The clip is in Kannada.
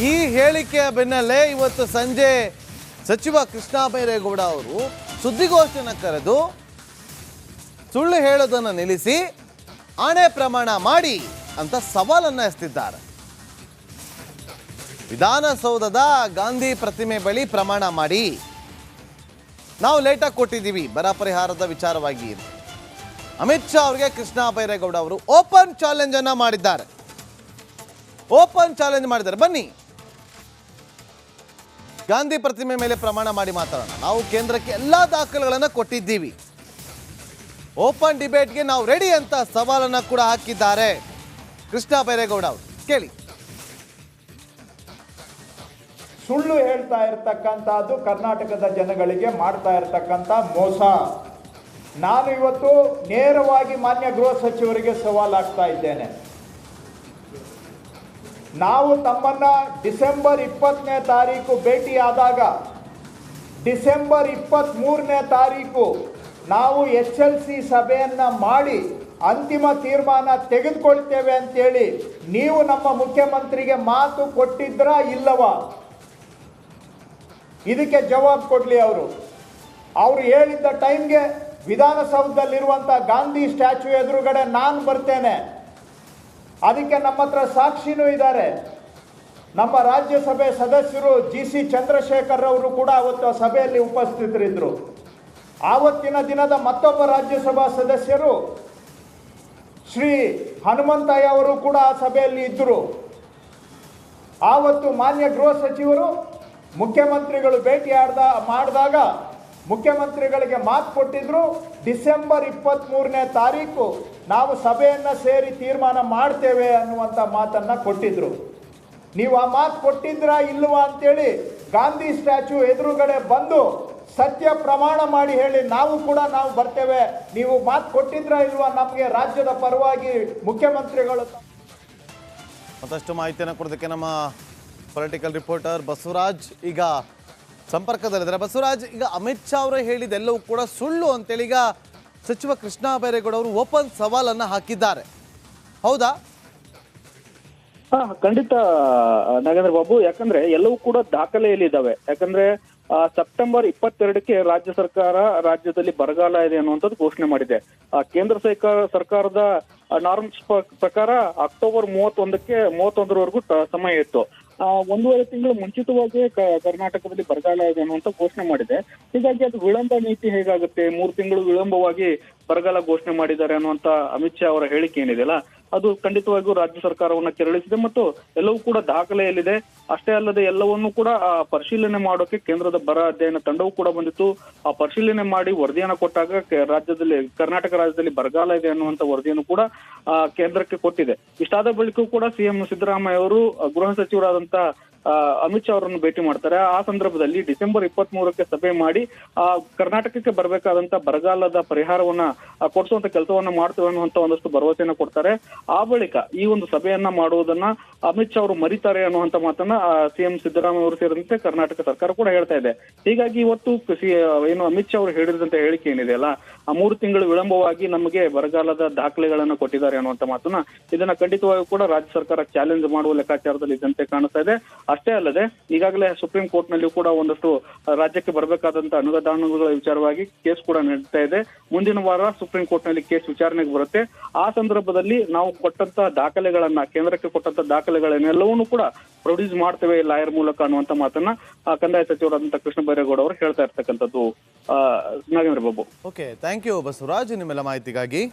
ಈ ಹೇಳಿಕೆಯ ಬೆನ್ನಲ್ಲೇ ಇವತ್ತು ಸಂಜೆ ಸಚಿವ ಕೃಷ್ಣ ಬೈರೇಗೌಡ ಅವರು ಸುದ್ದಿಗೋಷ್ಠಿಯನ್ನು ಕರೆದು ಸುಳ್ಳು ಹೇಳೋದನ್ನು ನಿಲ್ಲಿಸಿ ಆಣೆ ಪ್ರಮಾಣ ಮಾಡಿ ಅಂತ ಸವಾಲನ್ನು ಎಸೆದಿದ್ದಾರೆ. ವಿಧಾನಸೌಧದ ಗಾಂಧಿ ಪ್ರತಿಮೆ ಬಳಿ ಪ್ರಮಾಣ ಮಾಡಿ, ನಾವು ಲೇಟಾಗಿ ಕೊಟ್ಟಿದ್ದೀವಿ ಬರ ಪರಿಹಾರದ ವಿಚಾರವಾಗಿ. ಅಮಿತ್ ಶಾ ಅವರಿಗೆ ಕೃಷ್ಣ ಬೈರೇಗೌಡ ಅವರು ಓಪನ್ ಚಾಲೆಂಜ್ ಅನ್ನ ಮಾಡಿದ್ದಾರೆ. ಬನ್ನಿ ಗಾಂಧಿ ಪ್ರತಿಮೆ ಮೇಲೆ ಪ್ರಮಾಣ ಮಾಡಿ ಮಾತಾಡೋಣ. ನಾವು ಕೇಂದ್ರಕ್ಕೆ ಎಲ್ಲಾ ದಾಖಲೆಗಳನ್ನು ಕೊಟ್ಟಿದ್ದೀವಿ, ಓಪನ್ ಡಿಬೇಟ್ಗೆ ನಾವು ರೆಡಿ ಅಂತ ಸವಾಲನ್ನ ಕೂಡ ಹಾಕಿದ್ದಾರೆ ಕೃಷ್ಣ ಬೈರೇಗೌಡ ಅವರು. ಕೇಳಿ. ಸುಳ್ಳು ಹೇಳ್ತಾ ಇರ್ತಕ್ಕಂಥದ್ದು ಕರ್ನಾಟಕದ ಜನಗಳಿಗೆ ಮಾಡ್ತಾ ಇರ್ತಕ್ಕಂಥ ಮೋಸ. ನಾನು ಇವತ್ತು ನೇರವಾಗಿ ಮಾನ್ಯ ಗೃಹ ಸಚಿವರಿಗೆ ಸವಾಲಾಗ್ತಾ ಇದ್ದೇನೆ. ನಾವು ತಮ್ಮನ್ನ ಡಿಸೆಂಬರ್ 20ನೇ ತಾರೀಕು ಭೇಟಿಯಾದಾಗ ಡಿಸೆಂಬರ್ 23ನೇ ತಾರೀಕು ನಾವು HLC ಸಭೆಯನ್ನ ಮಾಡಿ ಅಂತಿಮ ತೀರ್ಮಾನ ತೆಗೆದುಕೊಳ್ತೇವೆ ಅಂತೇಳಿ ನೀವು ನಮ್ಮ ಮುಖ್ಯಮಂತ್ರಿಗೆ ಮಾತು ಕೊಟ್ಟಿದ್ರಾ ಇಲ್ಲವಾ? ಇದಕ್ಕೆ ಜವಾಬ್ ಕೊಡ್ಲಿ ಅವರು. ಹೇಳಿದ್ದ ಟೈಮ್ಗೆ ವಿಧಾನಸೌಧದಲ್ಲಿರುವಂಥ ಗಾಂಧಿ ಸ್ಟ್ಯಾಚ್ಯೂ ಎದುರುಗಡೆ ನಾನು ಬರ್ತೇನೆ, ಅದಕ್ಕೆ ನಮ್ಮ ಹತ್ರ ಸಾಕ್ಷಿನೂ ಇದ್ದಾರೆ. ನಮ್ಮ ರಾಜ್ಯಸಭೆ ಸದಸ್ಯರು GC ಚಂದ್ರಶೇಖರ್ ಅವರು ಕೂಡ ಅವತ್ತು ಸಭೆಯಲ್ಲಿ ಉಪಸ್ಥಿತರಿದ್ದರು. ಆವತ್ತಿನ ದಿನದ ಮತ್ತೊಬ್ಬ ರಾಜ್ಯಸಭಾ ಸದಸ್ಯರು ಶ್ರೀ ಹನುಮಂತಯ್ಯ ಅವರು ಕೂಡ ಆ ಸಭೆಯಲ್ಲಿ ಇದ್ದರು. ಆವತ್ತು ಮಾನ್ಯ ಗೃಹ ಸಚಿವರು ಮುಖ್ಯಮಂತ್ರಿಗಳು ಭೇಟಿ ಮಾಡಿದಾಗ ಮುಖ್ಯಮಂತ್ರಿಗಳಿಗೆ ಮಾತು ಕೊಟ್ಟಿದ್ರು, ಡಿಸೆಂಬರ್ 23ನೇ ತಾರೀಕು ನಾವು ಸಭೆಯನ್ನು ಸೇರಿ ತೀರ್ಮಾನ ಮಾಡ್ತೇವೆ ಅನ್ನುವಂಥ ಮಾತನ್ನು ಕೊಟ್ಟಿದ್ರು. ನೀವು ಆ ಮಾತು ಕೊಟ್ಟಿದ್ರಾ ಇಲ್ವಾ ಅಂತೇಳಿ ಗಾಂಧಿ ಸ್ಟ್ಯಾಚ್ಯೂ ಎದುರುಗಡೆ ಬಂದು ಸತ್ಯ ಪ್ರಮಾಣ ಮಾಡಿ ಹೇಳಿ, ನಾವು ಬರ್ತೇವೆ, ನೀವು ಮಾತು ಕೊಟ್ಟಿದ್ರಾ ಇಲ್ವಾ ನಮಗೆ ರಾಜ್ಯದ ಪರವಾಗಿ ಮುಖ್ಯಮಂತ್ರಿಗಳು. ಮತ್ತಷ್ಟು ಮಾಹಿತಿಯನ್ನು ಕೊಡೋದಕ್ಕೆ ನಮ್ಮ ಪೊಲಿಟಿಕಲ್ ರಿಪೋರ್ಟರ್ ಬಸವರಾಜ್ ಈಗ ಸಂಪರ್ಕದಲ್ಲಿದ್ದಾರೆ. ಬಸವರಾಜ್, ಈಗ ಅಮಿತ್ ಶಾ ಅವರು ಹೇಳಿದೆಲ್ಲವೂ ಕೂಡ ಸುಳ್ಳು ಅಂತೇಳಿ ಈಗ ಸಚಿವ ಕೃಷ್ಣ ಬೈರೇಗೌಡ ಅವರು ಓಪನ್ ಸವಾಲನ್ನು ಹಾಕಿದ್ದಾರೆ, ಹೌದಾ? ಖಂಡಿತ ನಾಗೇಂದ್ರ ಬಾಬು, ಯಾಕಂದ್ರೆ ಎಲ್ಲವೂ ಕೂಡ ದಾಖಲೆಯಲ್ಲಿದ್ದಾವೆ. ಯಾಕಂದ್ರೆ ಸೆಪ್ಟೆಂಬರ್ 22ಕ್ಕೆ ರಾಜ್ಯ ಸರ್ಕಾರ ರಾಜ್ಯದಲ್ಲಿ ಬರಗಾಲ ಇದೆ ಅನ್ನುವಂಥದ್ದು ಘೋಷಣೆ ಮಾಡಿದೆ. ಕೇಂದ್ರ ಸರ್ಕಾರದ ನಾರ್ಮ್ಸ್ ಪ್ರಕಾರ ಅಕ್ಟೋಬರ್ 31ರವರೆಗೂ ಸಮಯ ಇತ್ತು. 1.5 ತಿಂಗಳು ಮುಂಚಿತವಾಗಿ ಕರ್ನಾಟಕದಲ್ಲಿ ಬರಗಾಲ ಇದೆ ಅನ್ನುವಂತ ಘೋಷಣೆ ಮಾಡಿದೆ. ಹೀಗಾಗಿ ಅದು ವಿಳಂಬ ನೀತಿ ಹೇಗಾಗುತ್ತೆ, 3 ತಿಂಗಳು ವಿಳಂಬವಾಗಿ ಬರಗಾಲ ಘೋಷಣೆ ಮಾಡಿದ್ದಾರೆ ಅನ್ನುವಂತ ಅಮಿತ್ ಶಾ ಅವರ ಹೇಳಿಕೆ ಏನಿದೆಯಲ್ಲ, ಅದು ಖಂಡಿತವಾಗಿಯೂ ರಾಜ್ಯ ಸರ್ಕಾರವನ್ನ ಕೆರಳಿಸಿದೆ ಮತ್ತು ಎಲ್ಲವೂ ಕೂಡ ದಾಖಲೆಯಲ್ಲಿದೆ. ಅಷ್ಟೇ ಅಲ್ಲದೆ ಎಲ್ಲವನ್ನೂ ಕೂಡ ಪರಿಶೀಲನೆ ಮಾಡೋಕೆ ಕೇಂದ್ರದ ಬರ ಅಧ್ಯಯನ ತಂಡವೂ ಕೂಡ ಬಂದಿತ್ತು. ಆ ಪರಿಶೀಲನೆ ಮಾಡಿ ವರದಿಯನ್ನ ಕೊಟ್ಟಾಗ ಕರ್ನಾಟಕ ರಾಜ್ಯದಲ್ಲಿ ಬರಗಾಲ ಇದೆ ಅನ್ನುವಂತ ವರದಿಯನ್ನು ಕೂಡ ಕೇಂದ್ರಕ್ಕೆ ಕೊಟ್ಟಿದೆ. ಇಷ್ಟಾದ ಬಳಿಕೂ ಕೂಡ CM ಸಿದ್ದರಾಮಯ್ಯ ಅವರು ಗೃಹ ಸಚಿವರಾದಂತ ಅಮಿತ್ ಶಾ ಅವರನ್ನು ಭೇಟಿ ಮಾಡ್ತಾರೆ. ಆ ಸಂದರ್ಭದಲ್ಲಿ ಡಿಸೆಂಬರ್ 23ಕ್ಕೆ ಸಭೆ ಮಾಡಿ ಕರ್ನಾಟಕಕ್ಕೆ ಬರಬೇಕಾದಂತ ಬರಗಾಲದ ಪರಿಹಾರವನ್ನ ಕೊಡಿಸುವಂತ ಕೆಲಸವನ್ನ ಮಾಡ್ತೇವೆ ಅನ್ನುವಂತ ಒಂದಷ್ಟು ಭರವಸೆಯನ್ನ ಕೊಡ್ತಾರೆ. ಆ ಬಳಿಕ ಈ ಒಂದು ಸಭೆಯನ್ನ ಮಾಡುವುದನ್ನ ಅಮಿತ್ ಶಾ ಅವರು ಮರಿತಾರೆ ಅನ್ನುವಂತ ಮಾತನ್ನ CM ಸಿದ್ದರಾಮಯ್ಯ ಅವರು ಸೇರಿದಂತೆ ಕರ್ನಾಟಕ ಸರ್ಕಾರ ಕೂಡ ಹೇಳ್ತಾ ಇದೆ. ಹೀಗಾಗಿ ಇವತ್ತು ಏನು ಅಮಿತ್ ಶಾ ಅವರು ಹೇಳಿದಂತ ಹೇಳಿಕೆ ಏನಿದೆಯಲ್ಲ, 3 ತಿಂಗಳು ವಿಳಂಬವಾಗಿ ನಮಗೆ ಬರಗಾಲದ ದಾಖಲೆಗಳನ್ನ ಕೊಟ್ಟಿದ್ದಾರೆ ಅನ್ನುವಂತ ಮಾತನ್ನ ಇದನ್ನ ಖಂಡಿತವಾಗಿ ಕೂಡ ರಾಜ್ಯ ಸರ್ಕಾರ ಚಾಲೆಂಜ್ ಮಾಡುವ ಲೆಕ್ಕಾಚಾರದಲ್ಲಿ ಇದ್ದಂತೆ ಕಾಣಿಸ್ತಾ ಇದೆ. ಅಷ್ಟೇ ಅಲ್ಲದೆ ಈಗಾಗಲೇ ಸುಪ್ರೀಂ ಕೋರ್ಟ್ ನಲ್ಲಿ ಕೂಡ ಒಂದಷ್ಟು ರಾಜ್ಯಕ್ಕೆ ಬರಬೇಕಾದಂತ ಅನುದಾನಗಳ ವಿಚಾರವಾಗಿ ಕೇಸ್ ಕೂಡ ನಡೀತಾ ಇದೆ. ಮುಂದಿನ ವಾರ ಸುಪ್ರೀಂ ಕೋರ್ಟ್ ನಲ್ಲಿ ಕೇಸ್ ವಿಚಾರಣೆಗೆ ಬರುತ್ತೆ. ಆ ಸಂದರ್ಭದಲ್ಲಿ ನಾವು ಕೊಟ್ಟಂತ ದಾಖಲೆಗಳನ್ನ, ಕೇಂದ್ರಕ್ಕೆ ಕೊಟ್ಟಂತ ದಾಖಲೆಗಳನ್ನೆಲ್ಲವನ್ನೂ ಕೂಡ ಪ್ರೊಡ್ಯೂಸ್ ಮಾಡ್ತೇವೆ ಲಾಯರ್ ಮೂಲಕ ಅನ್ನುವಂತ ಮಾತನ್ನ ಕಂದಾಯ ಸಚಿವರಾದಂತಹ ಕೃಷ್ಣ ಬೈರೇಗೌಡ ಅವರು ಹೇಳ್ತಾ ಇರ್ತಕ್ಕಂಥದ್ದು. Nagendra Babu. Okay, thank you Basavaraj ನಿಮ್ಮೆಲ್ಲ ಮಾಹಿತಿಗಾಗಿ.